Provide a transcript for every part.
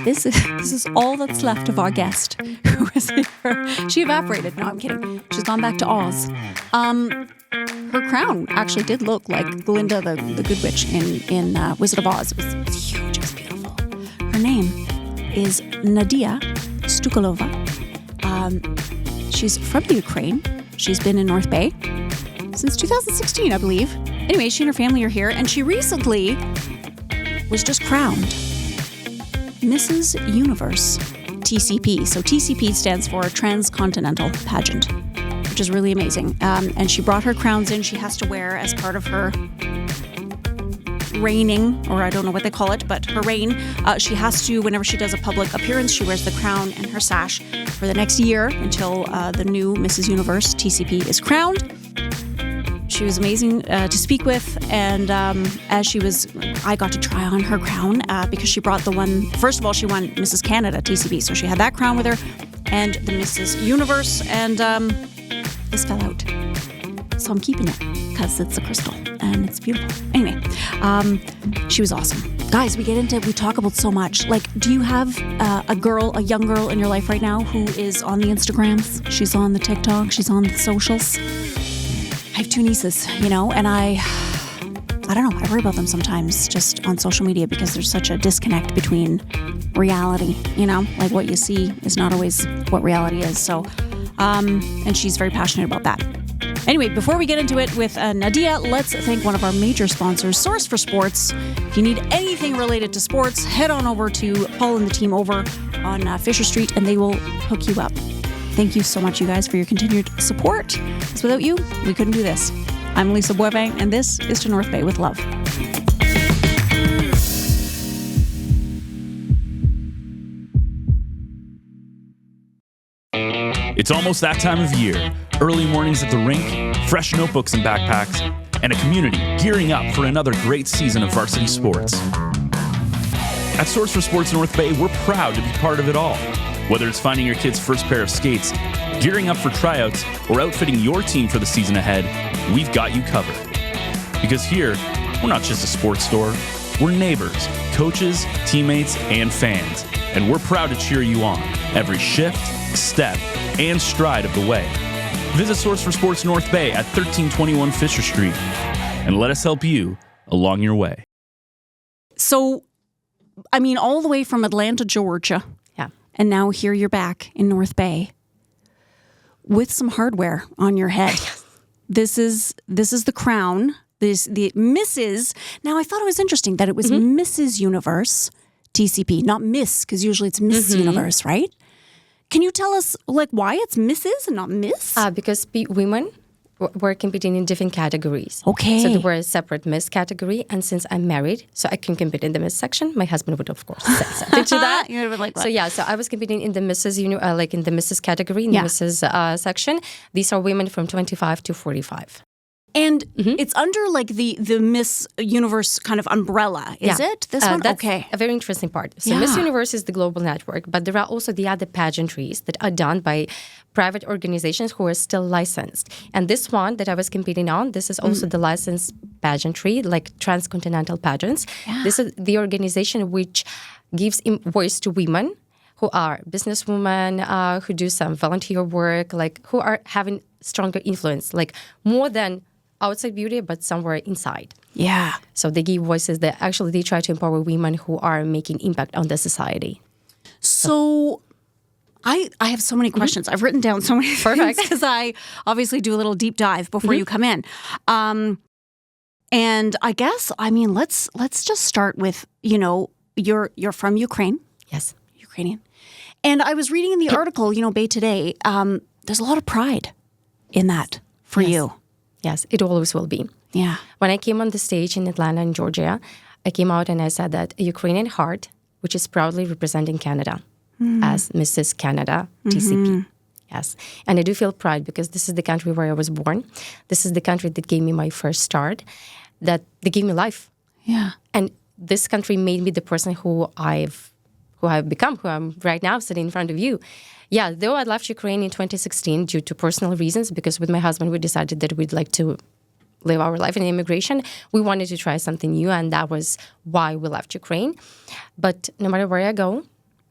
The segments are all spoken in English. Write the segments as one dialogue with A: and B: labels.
A: This is all that's left of our guest who was here. She evaporated. No, I'm kidding. She's gone back to Oz. Her crown actually did look like Glinda the Good Witch in Wizard of Oz. It was huge. It was beautiful. Her name is Nadiia Stukalova. She's from Ukraine. She's been in North Bay since 2016, I believe. Anyway, she and her family are here, and she recently was just crowned Mrs. Universe TCP. So TCP stands for Transcontinental Pageant, which is really amazing. And she brought her crowns in. She has to wear as part of her reigning, or I don't know what they call it, but her reign. She has to, whenever she does a public appearance, she wears the crown and her sash for the next year until the new Mrs. Universe TCP is crowned. She was amazing to speak with, and I got to try on her crown because she brought the one. First of all, she won Mrs. Canada TCP, so she had that crown with her, and the Mrs. Universe, and this fell out, so I'm keeping it because it's a crystal and it's beautiful. Anyway, she was awesome, guys. We talk about so much. Like, do you have a young girl in your life right now who is on the Instagrams? She's on the TikTok. She's on the socials. I have two nieces, and I don't know, I worry about them sometimes just on social media because there's such a disconnect between reality, like what you see is not always what reality is. So, and she's very passionate about that. Anyway, before we get into it with Nadiia, let's thank one of our major sponsors, Source for Sports. If you need anything related to sports, head on over to Paul and the team over on Fisher Street and they will hook you up. Thank you so much, you guys, for your continued support. Because without you, we couldn't do this. I'm Lisa Boivin, and this is To North Bay with Love.
B: It's almost that time of year. Early mornings at the rink, fresh notebooks and backpacks, and a community gearing up for another great season of varsity sports. At Source for Sports North Bay, we're proud to be part of it all. Whether it's finding your kid's first pair of skates, gearing up for tryouts, or outfitting your team for the season ahead, we've got you covered. Because here, we're not just a sports store, we're neighbors, coaches, teammates, and fans. And we're proud to cheer you on every shift, step, and stride of the way. Visit Source for Sports North Bay at 1321 Fisher Street and let us help you along your way.
A: So, all the way from Atlanta, Georgia. And now here you're back in North Bay with some hardware on your head. This is the crown. The Mrs. Now I thought it was interesting that it was Mrs. Universe TCP, not Miss, because usually it's Miss Universe, right? Can you tell us why it's Mrs. and not Miss?
C: Because women were competing in different categories.
A: Okay.
C: So there were a separate Miss category, and since I'm married, so I can compete in the Miss section. My husband would, of course, say something to that.
A: You would have what?
C: So I was competing in the Mrs. in the Mrs. category, in the Mrs. Section. These are women from 25 to 45.
A: And it's under the Miss Universe kind of umbrella, is it? This one?
C: That's
A: okay.
C: a very interesting part. So Miss Universe is the global network, but there are also the other pageantries that are done by private organizations who are still licensed. And this one that I was competing on, this is also the licensed pageantry, like Transcontinental Pageants. Yeah. This is the organization which gives voice to women who are businesswomen, who do some volunteer work, who are having stronger influence, more than outside beauty, but somewhere inside.
A: Yeah.
C: So they give voices that actually they try to empower women who are making impact on the society.
A: So I have so many questions. I've written down so many things because I obviously do a little deep dive before you come in. And I guess, let's just start with, you're from Ukraine.
C: Yes.
A: Ukrainian. And I was reading in the article, Bay Today, there's a lot of pride in that for you.
C: Yes, it always will be.
A: Yeah.
C: When I came on the stage in Atlanta, in Georgia, I came out and I said that a Ukrainian heart, which is proudly representing Canada as Mrs. Canada TCP. Yes. And I do feel pride because this is the country where I was born. This is the country that gave me my first start, that they gave me life.
A: Yeah.
C: And this country made me the person who I've become, who I'm right now sitting in front of you. Yeah, though I left Ukraine in 2016 due to personal reasons, because with my husband we decided that we'd like to live our life in immigration. We wanted to try something new, and that was why we left Ukraine. But no matter where I go,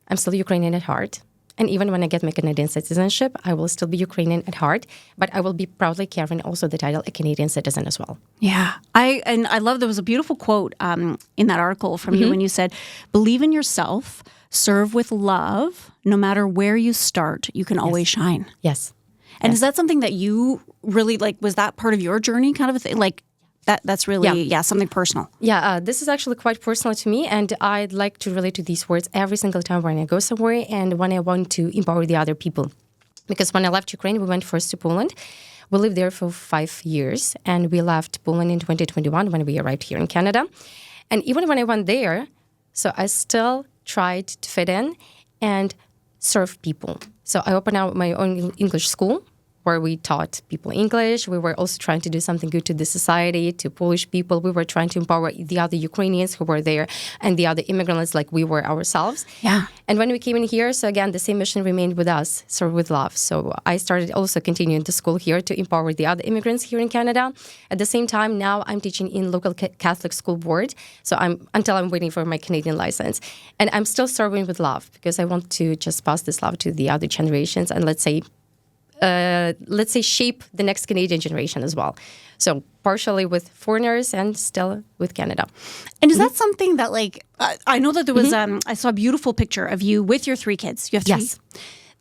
C: I'm still Ukrainian at heart. And even when I get my Canadian citizenship, I will still be Ukrainian at heart, but I will be proudly carrying also the title a Canadian citizen as well.
A: Yeah. I love, there was a beautiful quote in that article from you when you said, believe in yourself, serve with love, no matter where you start, you can always shine.
C: Yes.
A: And is that something that you really, like, was that part of your journey kind of a thing? Like, that's really, something personal.
C: Yeah, this is actually quite personal to me, and I'd like to relate to these words every single time when I go somewhere and when I want to empower the other people. Because when I left Ukraine, we went first to Poland. We lived there for 5 years, and we left Poland in 2021 when we arrived here in Canada. And even when I went there, so I still tried to fit in and serve people. So I opened out my own English school, where we taught people English. We were also trying to do something good to the society, to Polish people. We were trying to empower the other Ukrainians who were there and the other immigrants like we were ourselves.
A: Yeah.
C: And when we came in here, so again, the same mission remained with us, serve with love. So I started also continuing the school here to empower the other immigrants here in Canada. At the same time, now I'm teaching in local Catholic school board. So until I'm waiting for my Canadian license. And I'm still serving with love because I want to just pass this love to the other generations and let's say shape the next Canadian generation as well. So partially with foreigners and still with Canada.
A: And is that something that, like, I know that there was, I saw a beautiful picture of you with your 3 kids. You have 3.
C: Yes.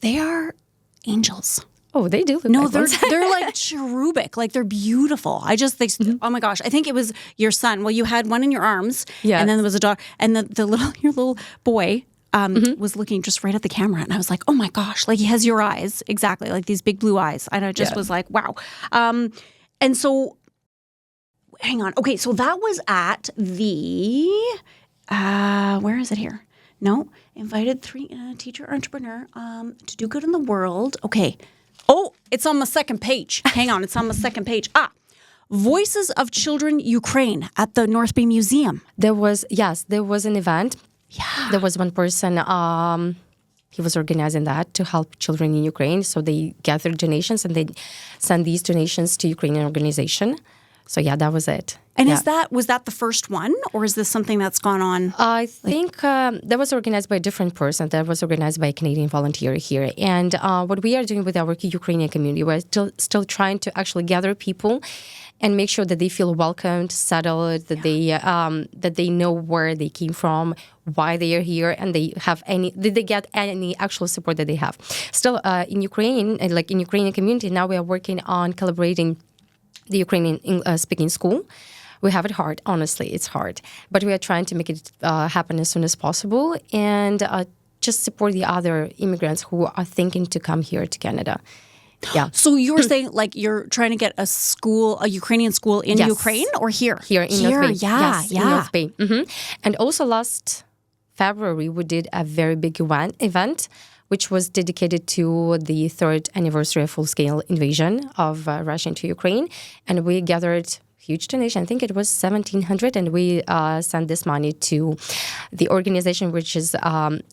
A: They are angels.
C: Oh, they do look
A: No,
C: like
A: they're like cherubic. Like, they're beautiful. I just think, oh my gosh, I think it was your son. Well, you had one in your arms, and then there was a dog, and your little boy was looking just right at the camera. And I was like, oh my gosh, like, he has your eyes. Exactly. Like these big blue eyes. And I just was like, wow. And so, hang on. Okay. So that was at the, where is it here? No, invited 3 teacher entrepreneur to do good in the world. Okay. Oh, it's on the second page. Hang on. It's on the second page. Voices of Children Ukraine at the North Bay Museum.
C: There was an event. Yeah. There was one person, he was organizing that to help children in Ukraine. So they gathered donations and they sent these donations to Ukrainian organization. So yeah, that was it.
A: And was that the first one, or is this something that's gone on?
C: I think that was organized by a different person. That was organized by a Canadian volunteer here. And what we are doing with our Ukrainian community, we're still trying to actually gather people and make sure that they feel welcomed, settled, that they know where they came from, why they are here, and did they get any actual support that they have. Still, in Ukraine, like in Ukrainian community, now we are working on collaborating the Ukrainian speaking school. We have it hard, honestly, it's hard. But we are trying to make it happen as soon as possible and just support the other immigrants who are thinking to come here to Canada. Yeah.
A: So you were saying, like, you're trying to get a Ukrainian school in Ukraine or here?
C: Here in North Bay.
A: Yeah,
C: in North Bay. Mm-hmm. And also last February, we did a very big event which was dedicated to the 3rd anniversary of full-scale invasion of Russia into Ukraine. And we gathered huge donation. I think it was 1,700, and we sent this money to the organization which is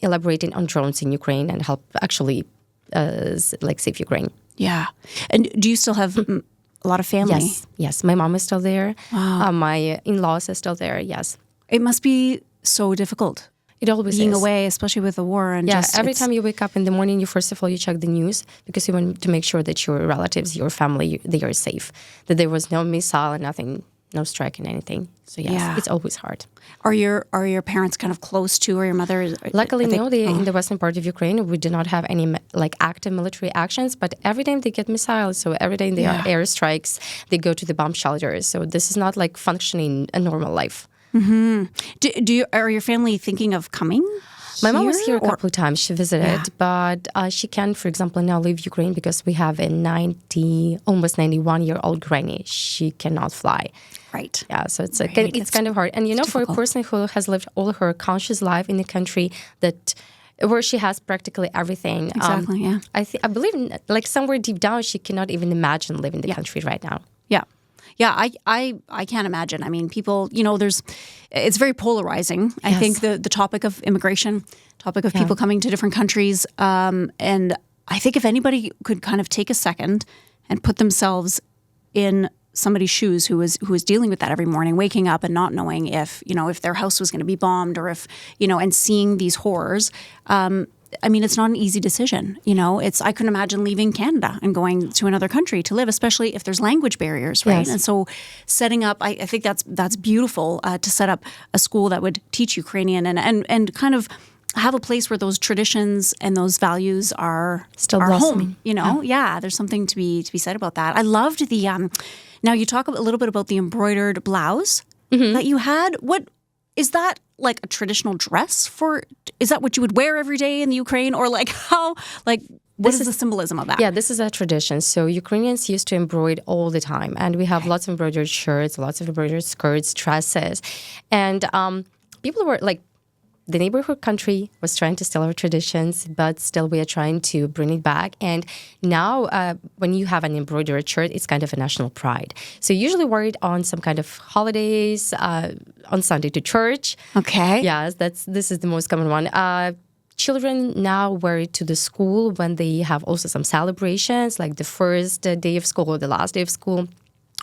C: elaborating on drones in Ukraine and help actually save Ukraine.
A: Yeah. And do you still have a lot of family?
C: Yes. My mom is still there.
A: Wow.
C: My in-laws are still there, yes.
A: It must be so difficult.
C: It always
A: being
C: is.
A: away, especially with the war. And
C: every time you wake up in the morning, you first of all, you check the news because you want to make sure that your relatives, your family, they are safe, that there was no missile and nothing, no strike and anything. So yes, it's always hard.
A: Are your parents kind of close to, or your mother?
C: Luckily, no. In the western part of Ukraine, we do not have any active military actions. But every time they get missiles, so every time there are airstrikes, they go to the bomb shelters. So this is not like functioning a normal life.
A: Mm-hmm. Are your family thinking of coming?
C: My mom was here a couple of times. She visited, but she can't, for example, now leave Ukraine because we have a almost 91-year-old granny. She cannot fly.
A: Right.
C: Yeah, so it's kind of hard. And for a person who has lived all her conscious life in a country where she has practically everything.
A: Exactly.
C: I believe, somewhere deep down, she cannot even imagine living in the country right now.
A: Yeah. Yeah, I can't imagine. I mean, people, it's very polarizing. Yes. I think the topic of immigration, people coming to different countries. And I think if anybody could kind of take a second and put themselves in somebody's shoes who was dealing with that every morning, waking up and not knowing if their house was going to be bombed or if, and seeing these horrors. I mean, it's not an easy decision. I couldn't imagine leaving Canada and going to another country to live, especially if there's language barriers, right? Yes. And so setting up, I think that's beautiful to set up a school that would teach Ukrainian and kind of have a place where those traditions and those values are
C: still blossoming.
A: Home. Yeah, there's something to be said about that. I loved the. Now you talk a little bit about the embroidered blouse that you had. What is that? Like a traditional dress is that what you would wear every day in the Ukraine, or like how, like what is the symbolism of that?
C: Yeah, this is a tradition. So Ukrainians used to embroider all the time, and we have lots of embroidered shirts, lots of embroidered skirts, dresses, and people were like, the neighborhood country was trying to steal our traditions, but still we are trying to bring it back. And now when you have an embroidered shirt, it's kind of a national pride. So you usually wear it on some kind of holidays, on Sunday to church.
A: Okay.
C: Yes, this is the most common one. Children now wear it to the school when they have also some celebrations, like the first day of school or the last day of school.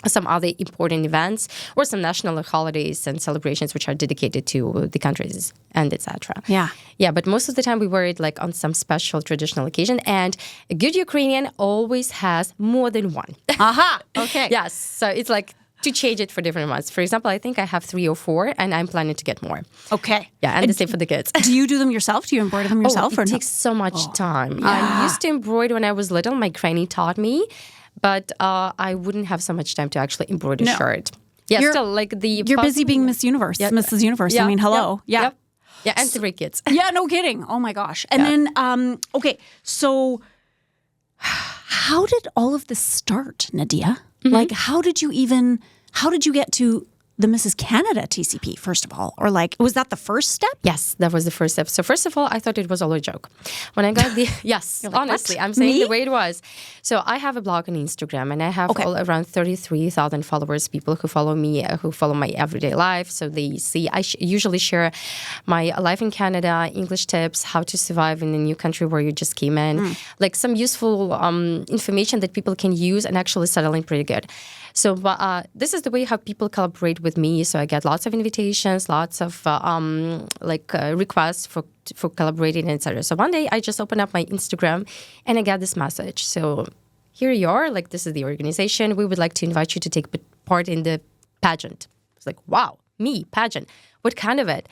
C: Some other important events or some national holidays and celebrations which are dedicated to the countries and etc. Yeah, but most of the time we wear it like on some special traditional occasion, and a good Ukrainian always has more than one.
A: Aha, okay.
C: Yes, so it's like to change it for different months. For example, I think I have 3 or 4 and I'm planning to get more.
A: Okay.
C: Yeah, and the same for the kids.
A: Do you do them yourself? Do you embroider them yourself?
C: It takes so much time.
A: Yeah.
C: I used to embroider when I was little. My granny taught me. But I wouldn't have so much time to actually embroider a shirt. Yeah,
A: you're,
C: still like the...
A: You're busy being Miss Universe, Mrs. Universe. Yeah, I mean, hello.
C: Yeah, and 3 kids.
A: Yeah, no kidding. Oh my gosh. And then, okay, so how did all of this start, Nadiia? Like, how did you get to the Mrs. Canada TCP, first of all? Or like, was that the first step?
C: Yes, that was the first step. So first of all, I thought it was all a joke. When I got the, yes,
A: like,
C: honestly,
A: what?
C: I'm saying
A: Me?
C: the way it was. So I have a blog on Instagram and I have all around 33,000 followers, people who follow me, who follow my everyday life. So they see, I usually share my life in Canada, English tips, how to survive in a new country where you just came in, like some useful information that people can use and actually settling pretty good. So this is the way how people collaborate with me. So I get lots of invitations, lots of requests for collaborating, etc. So one day I just opened up my Instagram and I got this message. So here you are, like this is the organization. We would like to invite you to take part in the pageant. It's like, wow, me, pageant. What kind of it?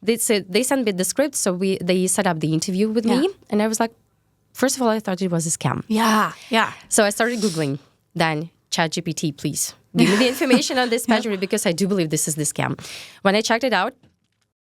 C: They sent me the script. So they set up the interview with me. And I was like, first of all, I thought it was a scam.
A: Yeah.
C: So I started Googling then. ChatGPT, please give me the information on this pageantry because I do believe this is the scam. When I checked it out,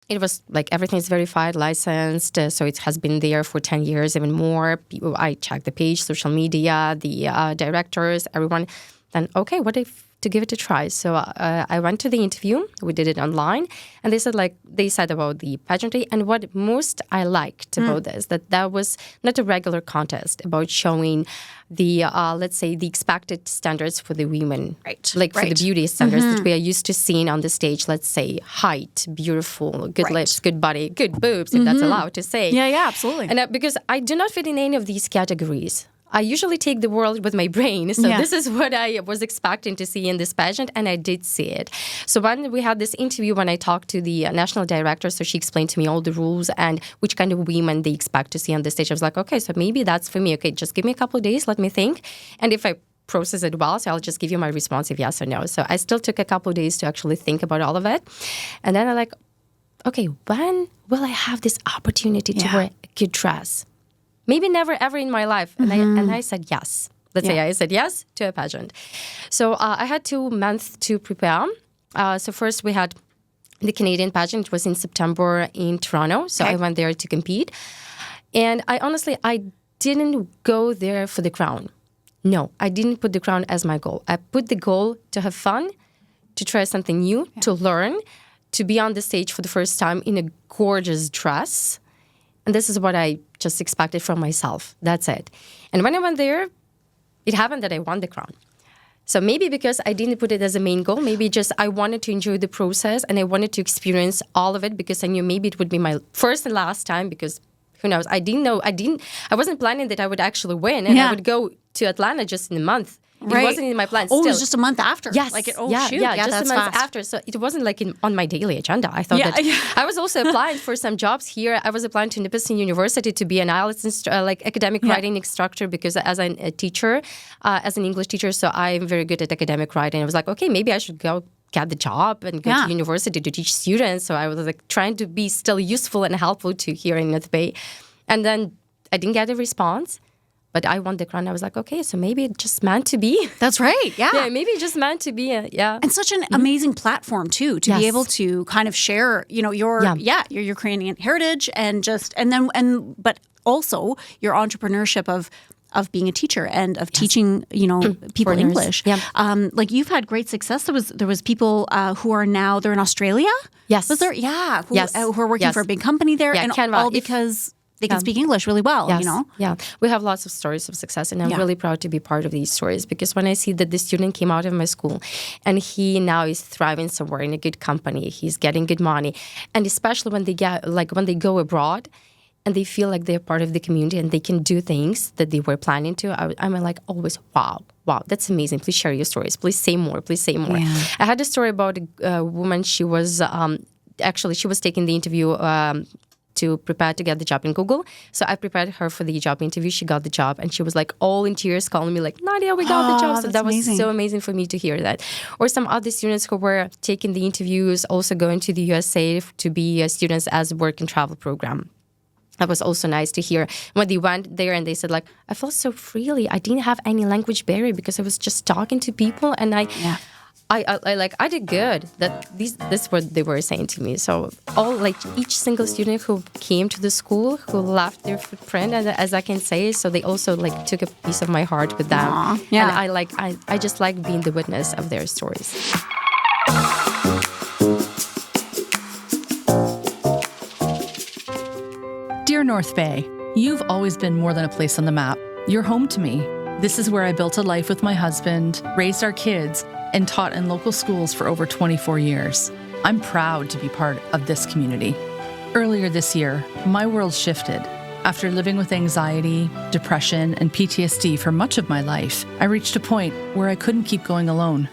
C: it was like everything is verified, licensed, so it has been there for 10 years, even more. I checked the page, social media, the directors, everyone. Then, okay, what if to give it a try? So I went to the interview. We did it online, and they said about the pageantry. And what most I liked about this, that was not a regular contest about showing the let's say the expected standards for the women,
A: right?
C: Like for the beauty standards that we are used to seeing on the stage. Let's say height, beautiful, good lips, good body, good boobs, if that's allowed to say.
A: Yeah, absolutely.
C: And because I do not fit in any of these categories. I usually take the world with my brain. So this is what I was expecting to see in this pageant, and I did see it. So when we had this interview, when I talked to the national director, so she explained to me all the rules and which kind of women they expect to see on the stage. I was like, okay, so maybe that's for me. Okay, just give me a couple of days, let me think. And if I process it well, so I'll just give you my response if yes or no. So I still took a couple of days to actually think about all of it. And then I'm like, okay, when will I have this opportunity to wear a good dress? Maybe never ever in my life. And I said yes. Let's say I said yes to a pageant. So I had 2 months to prepare. So first we had the Canadian pageant. It was in September in Toronto. So I went there to compete. And I didn't go there for the crown. No, I didn't put the crown as my goal. I put the goal to have fun, to try something new, to learn, to be on the stage for the first time in a gorgeous dress. And this is what I just expected from myself. That's it. And when I went there, it happened that I won the crown. So maybe because I didn't put it as a main goal, maybe just I wanted to enjoy the process and I wanted to experience all of it because I knew maybe it would be my first and last time because who knows? I wasn't planning that I would actually win and I would go to Atlanta just in a month It wasn't in my plans.
A: Oh,
C: still.
A: it was just a month after.
C: Yes.
A: Like,
C: just
A: that's
C: a month
A: fast.
C: after. So it wasn't like on my daily agenda. I thought that I was also applying for some jobs here. I was applying to Nipissing University to be an IELTS academic writing instructor because as a teacher, as an English teacher, so I'm very good at academic writing. I was like, okay, maybe I should go get the job and go to university to teach students. So I was like trying to be still useful and helpful to here in North Bay. And then I didn't get a response. But I won the crown. I was like, okay, so maybe it's just meant to be.
A: That's right. Yeah.
C: Yeah, maybe it's just meant to be. Yeah.
A: And such an amazing platform too to be able to kind of share, your Ukrainian heritage but also your entrepreneurship of being a teacher and of teaching, people English.
C: Yeah.
A: Like you've had great success. There was people who are now they're in Australia.
C: Yes.
A: Was there? Yeah. Who are working for a big company there, and
C: Canva.
A: all because they can speak English really well,
C: Yeah, we have lots of stories of success, and I'm really proud to be part of these stories because when I see that the student came out of my school and he now is thriving somewhere in a good company, he's getting good money, and especially when they go abroad and they feel like they're part of the community and they can do things that they were planning to, I'm like always, wow, that's amazing. Please share your stories. Please say more. Yeah. I had a story about a woman. She was she was taking the interview to prepare to get the job in Google. So I prepared her for the job interview. She got the job and she was like all in tears calling me like, Nadiia, we got the job. So that was so amazing for me to hear that. Or some other students who were taking the interviews, also going to the USA to be students as a work and travel program. That was also nice to hear when they went there and they said like, I felt so freely. I didn't have any language barrier because I was just talking to people and I did good. That's what they were saying to me. So each single student who came to the school, who left their footprint, and as I can say, so they also took a piece of my heart with them.
A: Aww, yeah.
C: And I just like being the witness of their stories.
D: Dear North Bay, you've always been more than a place on the map. You're home to me. This is where I built a life with my husband, raised our kids, and taught in local schools for over 24 years. I'm proud to be part of this community. Earlier this year, my world shifted. After living with anxiety, depression, and PTSD for much of my life, I reached a point where I couldn't keep going alone.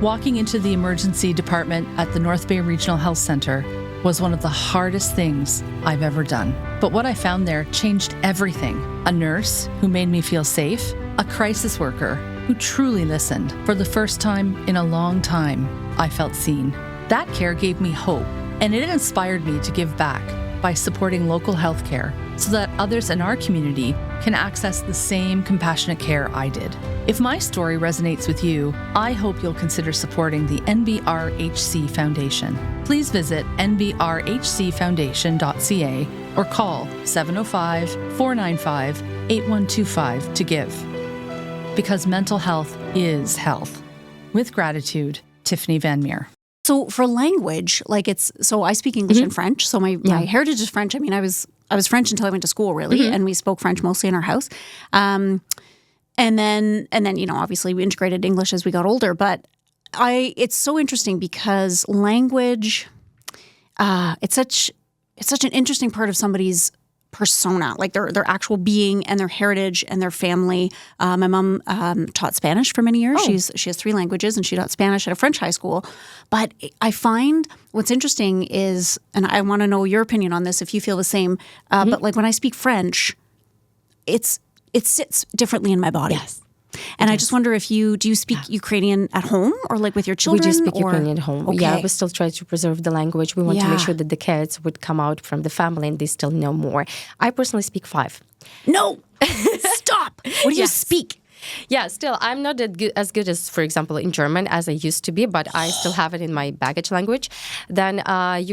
D: Walking into the emergency department at the North Bay Regional Health Center was one of the hardest things I've ever done. But what I found there changed everything. A nurse who made me feel safe, a crisis worker who truly listened. For the first time in a long time, I felt seen. That care gave me hope, and it inspired me to give back by supporting local healthcare so that others in our community can access the same compassionate care I did. If my story resonates with you, I hope you'll consider supporting the NBRHC Foundation. Please visit nbrhcfoundation.ca or call 705-495-8125 to give. Because mental health is health. With gratitude, Tiffany Van Meer.
A: So for language, so I speak English and French. So my heritage is French. I mean, I was French until I went to school, really, and we spoke French mostly in our house. And then obviously we integrated English as we got older. But it's so interesting because language, it's such an interesting part of somebody's persona, like their actual being and their heritage and their family. My mom taught Spanish for many years. She has 3 languages and she taught Spanish at a French high school. But I find what's interesting is, and I want to know your opinion on this if you feel the same, but when I speak French, it sits differently in my body.
C: Yes.
A: And I just wonder if do you speak Ukrainian at home or with your children?
C: We do speak Ukrainian at home.
A: Okay.
C: Yeah, we still try to preserve the language. We want to make sure that the kids would come out from the family and they still know more. I personally speak 5.
A: No! Stop! What do you speak?
C: Yeah, still, I'm not as good as, for example, in German as I used to be, but I still have it in my baggage language. Then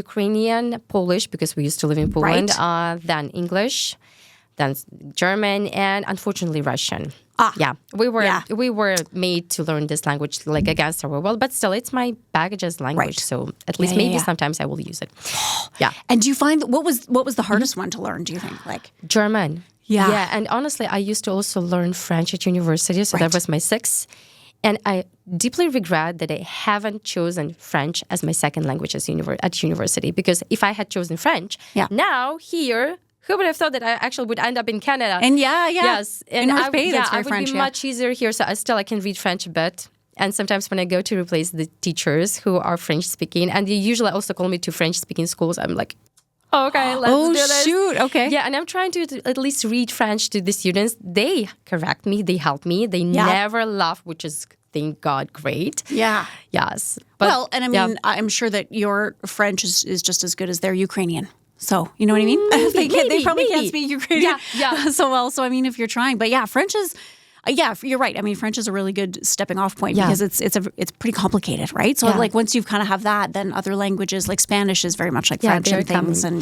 C: Ukrainian, Polish, because we used to live in Poland.
A: Right.
C: Then English, then German, and unfortunately Russian. Yeah, we were made to learn this language against our will, but still, it's my baggage as language.
A: Right.
C: So at least maybe sometimes I will use it. Yeah.
A: And do you find what was the hardest one to learn? Do you think
C: German?
A: Yeah.
C: Yeah, and honestly, I used to also learn French at university, so that was my 6th. And I deeply regret that I haven't chosen French as my second language at university, because if I had chosen French, now here Who would have thought that I actually would end up in Canada?
A: And yeah.
C: Yes. And
A: in North Bay, that's very
C: I would
A: French.
C: be much easier here. So I can read French a bit. And sometimes when I go to replace the teachers who are French speaking, and they usually also call me to French speaking schools, I'm like, okay, let's do this.
A: Shoot. Okay.
C: Yeah, and I'm trying to at least read French to the students. They correct me. They help me. They never laugh, which is, thank God, great.
A: Yeah.
C: Yes. But,
A: Well, and I mean, I'm sure that your French is just as good as their Ukrainian. So, you know what I mean? They probably can't speak Ukrainian so well. So, I mean, if you're trying. But yeah, French is... you're right. I mean, French is a really good stepping off point because it's pretty complicated, right? So like once you've kind of have that, then other languages like Spanish is very much like French and things. And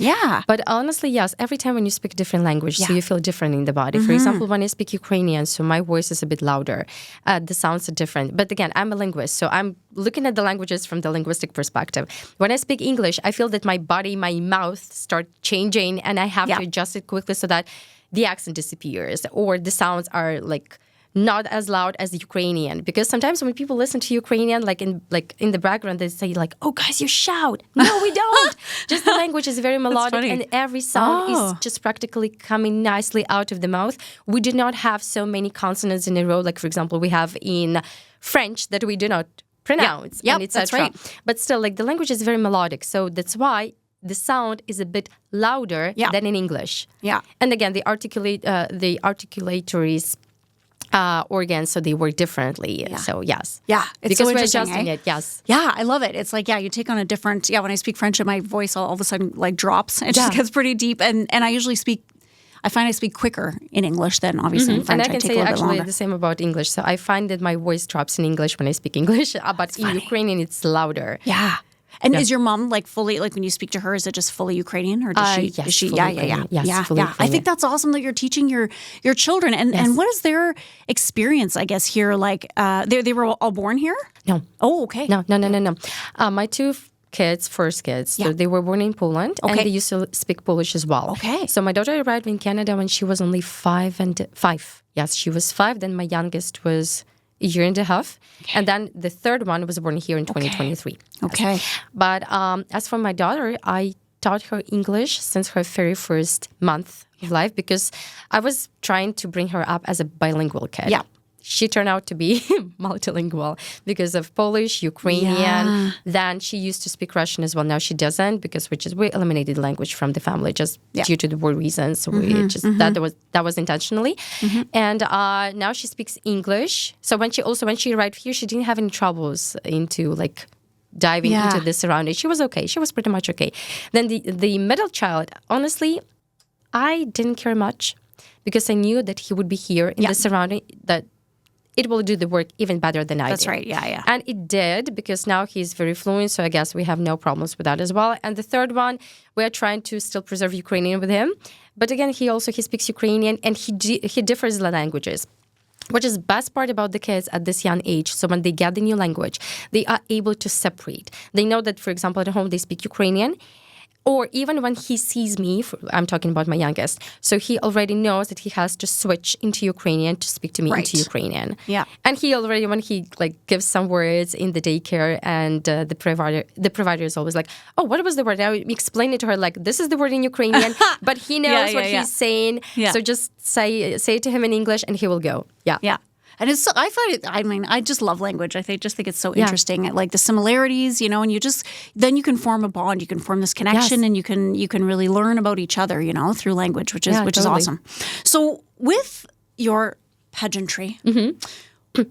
C: But honestly, yes, every time when you speak a different language, so you feel different in the body. For example, when I speak Ukrainian, so my voice is a bit louder. The sounds are different. But again, I'm a linguist, so I'm looking at the languages from the linguistic perspective. When I speak English, I feel that my body, my mouth start changing, and I have to adjust it quickly so that the accent disappears or the sounds are like not as loud as the Ukrainian, because sometimes when people listen to Ukrainian, like in the background, they say like, "Oh, guys, you shout." No, we don't. Just the language is very melodic, and every sound is just practically coming nicely out of the mouth. We do not have so many consonants in a row, like for example, we have in French that we do not pronounce, and etc.
A: That's right.
C: But still, like the language is very melodic, so that's why the sound is a bit louder than in English.
A: Yeah,
C: and again, the articulatory organs, so they work differently. So yes,
A: it's
C: because
A: so
C: we're
A: interesting,
C: adjusting it. Yes,
A: I love it. It's like you take on a different. When I speak French, and my voice all of a sudden like drops. It just gets pretty deep, and I usually speak. I find I speak quicker in English than obviously in French.
C: And I can say actually the same about English. So I find that my voice drops in English when I speak English, but in Ukrainian it's louder.
A: Yeah. And is your mom like fully, like when you speak to her, is it just fully Ukrainian or does she?
C: Yes,
A: is she?
C: fully Ukrainian. Yes, fully
A: I think that's awesome that you're teaching your children. And what is their experience, I guess, here? Like they were all born here?
C: No.
A: Oh, okay.
C: No. My two first kids, so they were born in Poland and they used to speak Polish as well.
A: Okay.
C: So my daughter arrived in Canada when she was only 5. Yes, she was 5. Then my youngest was a year and a half. And then the third one was born here in 2023.
A: Okay.
C: But as for my daughter, I taught her English since her very first month of life because I was trying to bring her up as a bilingual kid.
A: Yeah.
C: She turned out to be multilingual because of Polish, Ukrainian. Then she used to speak Russian as well. Now she doesn't because we eliminated language from the family just due to the war reasons. So that was intentionally. And now she speaks English. So when she arrived here, she didn't have any troubles into like diving into the surroundings. She was okay. She was pretty much okay. Then the middle child, honestly, I didn't care much because I knew that he would be here in the surrounding that it will do the work even better than I did.
A: That's right, yeah.
C: And it did because now he's very fluent, so I guess we have no problems with that as well. And the third one, we are trying to still preserve Ukrainian with him. But again, he speaks Ukrainian and he differs the languages. Which is the best part about the kids at this young age. So when they get the new language, they are able to separate. They know that, for example, at home they speak Ukrainian. Or even when he sees me, I'm talking about my youngest, so he already knows that he has to switch into Ukrainian to speak to me into Ukrainian.
A: Yeah.
C: And he already, when he like gives some words in the daycare and the provider is always like, oh, what was the word? I would explain it to her like, this is the word in Ukrainian, but he knows what he's saying. Yeah. So just say it to him in English and he will go. Yeah.
A: Yeah. And I just love language. I just think it's so interesting. Like the similarities, and then you can form a bond. You can form this connection and you can really learn about each other, through language, which is awesome. So with your pageantry,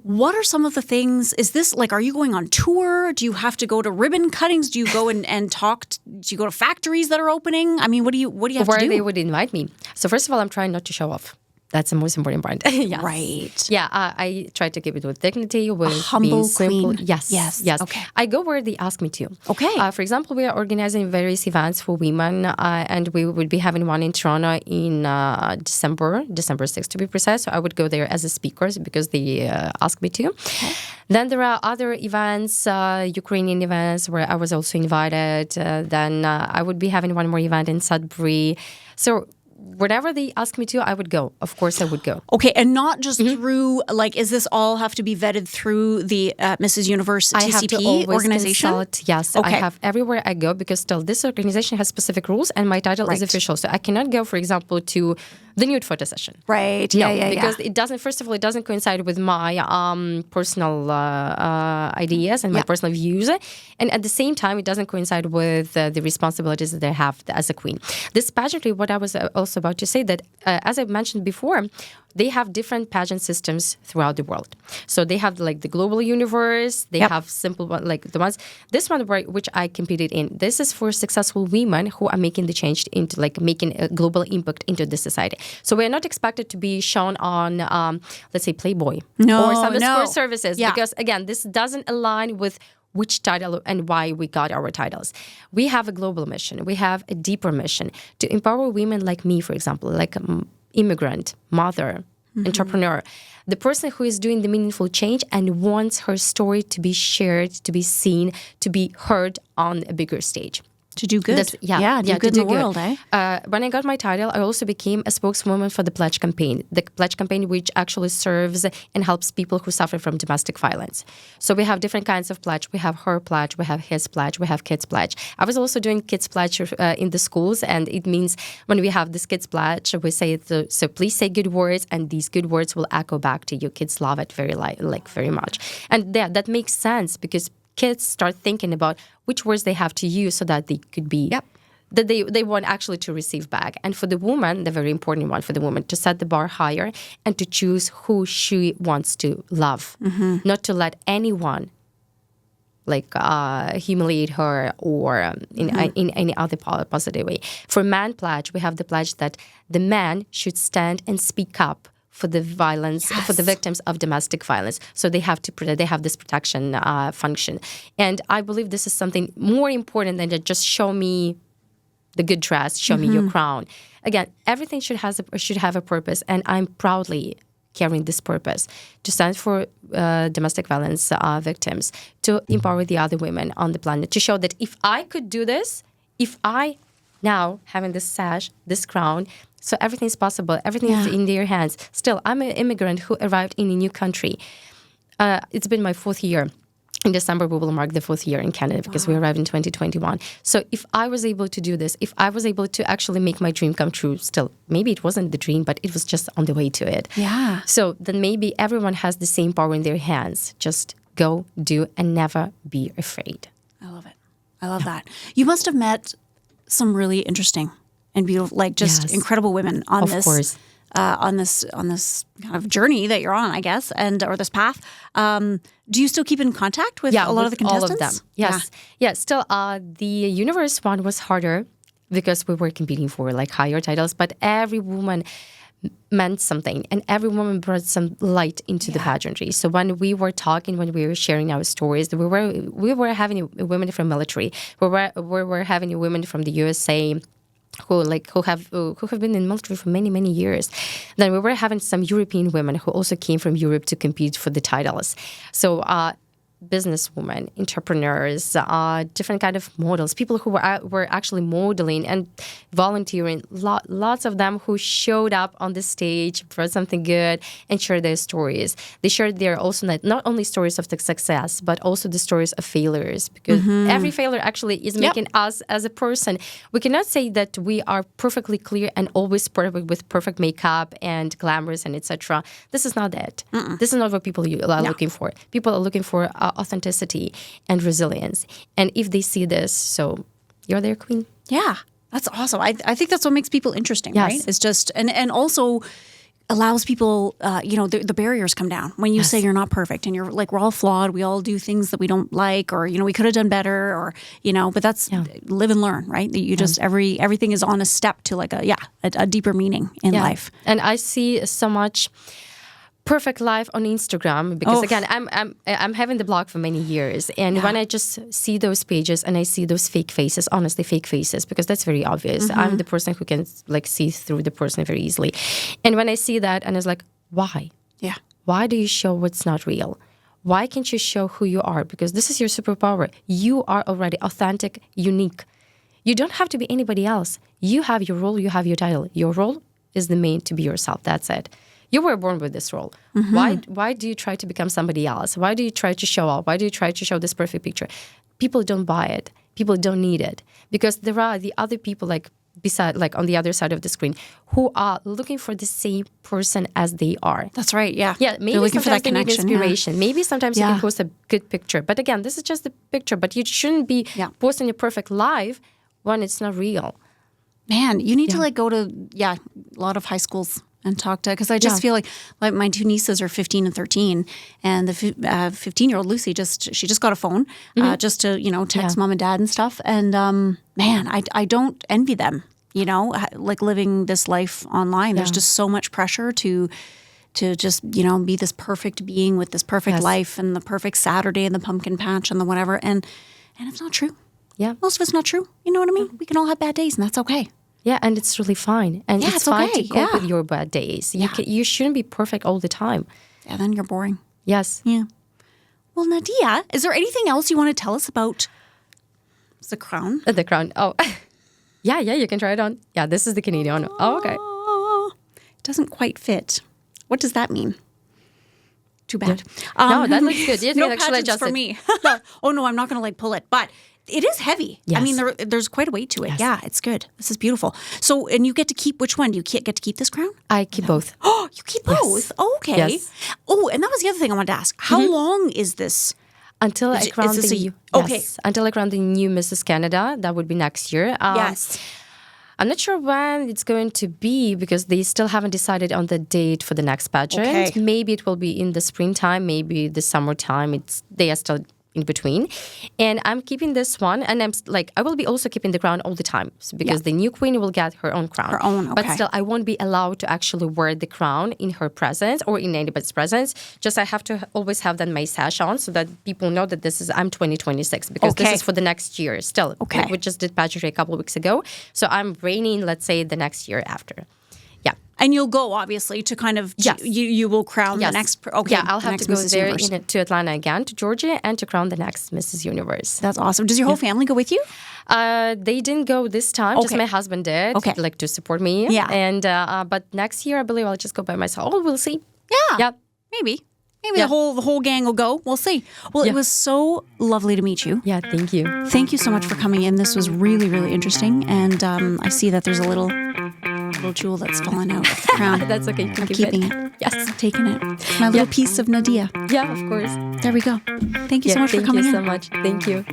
A: what are some of the things, is this like, are you going on tour? Do you have to go to ribbon cuttings? Do you go and talk, do you go to factories that are opening? I mean, what do you have to do?
C: Where they would invite me. So first of all, I'm trying not to show off. That's the most important part. Yes.
A: Right.
C: Yeah, I try to keep it with dignity, with
A: humble
C: being simple.
A: queen.
C: Yes.
A: Okay.
C: I go where they ask me to.
A: Okay.
C: For example, we are organizing various events for women, and we would be having one in Toronto in December 6th to be precise. So I would go there as a speaker because they asked me to. Okay. Then there are other events, Ukrainian events, where I was also invited. Then I would be having one more event in Sudbury. So whenever they ask me to, I would go. Of course, I would go.
A: Okay, and not just through, like, is this all have to be vetted through the Mrs. Universe
C: I have to
A: TCP
C: always
A: organization?
C: consult. Yes,
A: Okay.
C: I have everywhere I go, because still this organization has specific rules, and my title is
A: Right.
C: official. So I cannot go, for example, to the nude photo session.
A: Right.
C: No,
A: Yeah.
C: because it doesn't. First of all, it doesn't coincide with my personal ideas and my personal views, and at the same time, it doesn't coincide with the responsibilities that I have as a queen. This pageantry, what I was also about to say, that as I mentioned before, they have different pageant systems throughout the world. So they have like the global universe. They have simple one, like the ones. This one, which I competed in, this is for successful women who are making the change into like making a global impact into the society. So we are not expected to be shown on, let's say, Playboy or some escort services, because again, this doesn't align with which title and why we got our titles. We have a global mission. We have a deeper mission to empower women like me, for example, like immigrant, mother, entrepreneur, the person who is doing the meaningful change and wants her story to be shared, to be seen, to be heard on a bigger stage.
A: To do good.
C: Do
A: good in the world, eh?
C: When I got my title, I also became a spokeswoman for the Pledge campaign. The Pledge campaign, which actually serves and helps people who suffer from domestic violence. So we have different kinds of pledge. We have her pledge, we have his pledge, we have kids pledge. I was also doing kids pledge in the schools, and it means when we have this kids pledge, we say, so please say good words, and these good words will echo back to you. Kids love it very much. And that makes sense, because kids start thinking about which words they have to use so that they could be, that they want actually to receive back. And for the woman, the very important one for the woman, to set the bar higher and to choose who she wants to love, not to let anyone like humiliate her or in any other positive way. For man pledge, we have the pledge that the man should stand and speak up for the violence, for the victims of domestic violence. So they have to they have this protection function. And I believe this is something more important than to just show me the good dress, show me your crown. Again, everything should have a purpose, and I'm proudly carrying this purpose to stand for domestic violence victims, to empower the other women on the planet, to show that if I could do this, if I now having this sash, this crown, so everything's possible. Everything is in their hands. Still, I'm an immigrant who arrived in a new country. It's been my 4th year. In December, we will mark the 4th year in Canada because we arrived in 2021. So if I was able to do this, if I was able to actually make my dream come true, still, maybe it wasn't the dream, but it was just on the way to it.
A: Yeah.
C: So then maybe everyone has the same power in their hands. Just go, do, and never be afraid.
A: I love it. I love that. You must have met some really interesting and beautiful, like just incredible women on
C: Of course.
A: On this kind of journey that you're on, I guess, or this path. Do you still keep in contact with a lot of the contestants?
C: All of them. Yes. Yeah. Still, the universe one was harder because we were competing for like higher titles, but every woman meant something, and every woman brought some light into the pageantry. So when we were talking, when we were sharing our stories, we were having women from military, we were having women from the USA who have been in military for many years. Then we were having some European women who also came from Europe to compete for the titles. So businesswomen, entrepreneurs, different kind of models, people who were actually modeling and volunteering, lots of them who showed up on the stage, brought something good, and shared their stories. They shared their also not only stories of the success, but also the stories of failures, because every failure actually is making us as a person. We cannot say that we are perfectly clear and always perfect with perfect makeup and glamorous and etc. This is not it. This is not what people are looking for. People are looking for authenticity and resilience. And if they see this, so you're their queen.
A: Yeah, that's awesome. I think that's what makes people interesting,
C: Yes.
A: right? It's just, and also allows people, the barriers come down when you say you're not perfect and you're like, we're all flawed. We all do things that we don't like, or, we could have done better, or, but that's live and learn, right? That you just, everything is on a step to like a deeper meaning in life.
C: And I see so much perfect life on Instagram because again, I'm having the blog for many years, and when I just see those pages and I see those fake faces, honestly fake faces, because that's very obvious. I'm the person who can like see through the person very easily, and when I see that, and it's like, why?
A: Yeah.
C: Why do you show what's not real? Why can't you show who you are? Because this is your superpower. You are already authentic, unique. You don't have to be anybody else. You have your role, you have your title. Your role is the main to be yourself. That's it. You were born with this role. Why do you try to become somebody else? Why do you try to show off? Why do you try to show this perfect picture? People don't buy it. People don't need it. Because there are the other people on the other side of the screen who are looking for the same person as they are.
A: That's right, yeah.
C: Yeah, maybe
A: they're looking for
C: sometimes
A: that
C: they need
A: connection.
C: inspiration.
A: Yeah.
C: Maybe sometimes you can post a good picture. But again, this is just a picture. But you shouldn't be posting your perfect life when it's not real.
A: Man, you need to go to a lot of high schools and talk to, because I just feel like my two nieces are 15 and 13, and the 15-year-old Lucy she just got a phone just to text mom and dad and stuff. And man, I don't envy them. Like living this life online. There's just so much pressure to just be this perfect being with this perfect life and the perfect Saturday and the pumpkin patch and the whatever. And it's not true.
C: Yeah,
A: most of it's not true. You know what I mean? We can all have bad days, and that's okay.
C: Yeah, and it's really fine. And it's fine
A: okay.
C: to cope with your bad days. You shouldn't be perfect all the time.
A: Yeah, then you're boring.
C: Yes.
A: Yeah. Well, Nadiia, is there anything else you want to tell us about the crown?
C: The crown. Oh, yeah, you can try it on. Yeah, this is the Canadian one. Oh, okay.
A: It doesn't quite fit. What does that mean? Too bad.
C: No, that looks good. You
A: no
C: can actually
A: pageants
C: adjust
A: for
C: it.
A: me. Oh, no, I'm not going to pull it. But it is heavy.
C: Yes.
A: I mean, there's quite a weight to it.
C: Yes.
A: Yeah, it's good. This is beautiful. So, and you get to keep which one? Do you get to keep this crown?
C: I keep both.
A: Oh, you keep both? Oh, okay.
C: Yes.
A: Oh, and that was the other thing I wanted to ask. How long is this?
C: Until I crown
A: this
C: the until I crown the new Mrs. Canada. That would be next year.
A: Yes.
C: I'm not sure when it's going to be because they still haven't decided on the date for the next pageant.
A: Okay.
C: Maybe it will be in the springtime, maybe the summertime. They are still in between. And I'm keeping this one, and I will be also keeping the crown all the time because the new queen will get her own crown.
A: Her own, okay.
C: But still, I won't be allowed to actually wear the crown in her presence or in anybody's presence. Just I have to always have that my sash on so that people know that I'm 2026 because this is for the next year still.
A: Okay.
C: We just did pageantry a couple of weeks ago. So I'm reigning, let's say, the next year after. Yeah.
A: And you'll go, obviously, to kind of, you will crown the next, okay.
C: Yeah, I'll have to go
A: Mrs.
C: there
A: Universe.
C: to Atlanta again, to Georgia, and to crown the next Mrs. Universe.
A: That's awesome. Does your whole family go with you?
C: They didn't go this time, just my husband did, to support me.
A: Yeah.
C: And but next year, I believe I'll just go by myself. Oh, we'll see.
A: Yeah.
C: Yeah.
A: Maybe the whole gang will go. We'll see. Well, it was so lovely to meet you.
C: Yeah, thank you.
A: Thank you so much for coming in. This was really, really interesting. And I see that there's a little jewel that's fallen out of the crown.
C: That's okay. You can
A: I'm
C: keep
A: keeping
C: it. Yes.
A: I'm taking it. My little piece of Nadiia.
C: Yeah, of course.
A: There we go. Thank you so much for coming in.
C: Thank you so much. Thank you.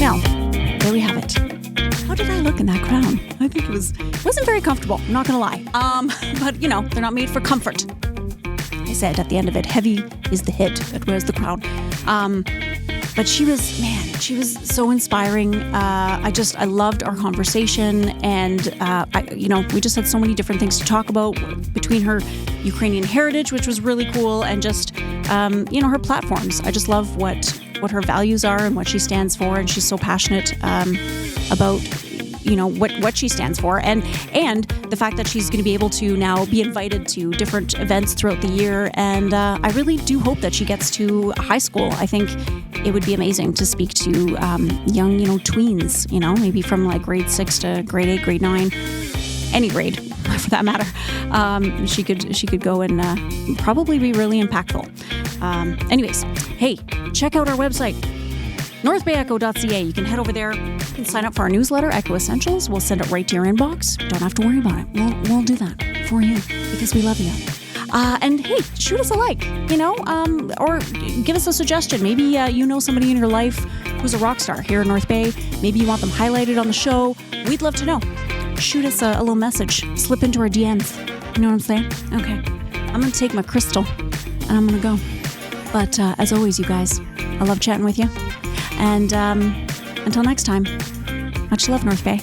A: Now, there we have it. How did I look in that crown? I think it wasn't very comfortable. I'm not going to lie. But they're not made for comfort. I said at the end of it, heavy is the head that wears the crown. But she was so inspiring. I loved our conversation, and we just had so many different things to talk about between her Ukrainian heritage, which was really cool, and just her platforms. I just love what her values are and what she stands for, and she's so passionate about what she stands for, and the fact that she's going to be able to now be invited to different events throughout the year. And I really do hope that she gets to high school. I think it would be amazing to speak to young, tweens, maybe from like grade 6 to grade 8, grade 9, any grade for that matter. She could go and probably be really impactful. Anyways, hey, check out our website, northbayecho.ca. You can head over there and sign up for our newsletter, Echo Essentials. We'll send it right to your inbox. Don't have to worry about it. We'll do that for you because we love you. And hey, shoot us a like, or give us a suggestion. Maybe you know somebody in your life who's a rock star here in North Bay. Maybe you want them highlighted on the show. We'd love to know. Shoot us a little message. Slip into our DMs. You know what I'm saying? Okay. I'm going to take my crystal and I'm going to go. But as always, you guys, I love chatting with you. And until next time, much love, North Bay.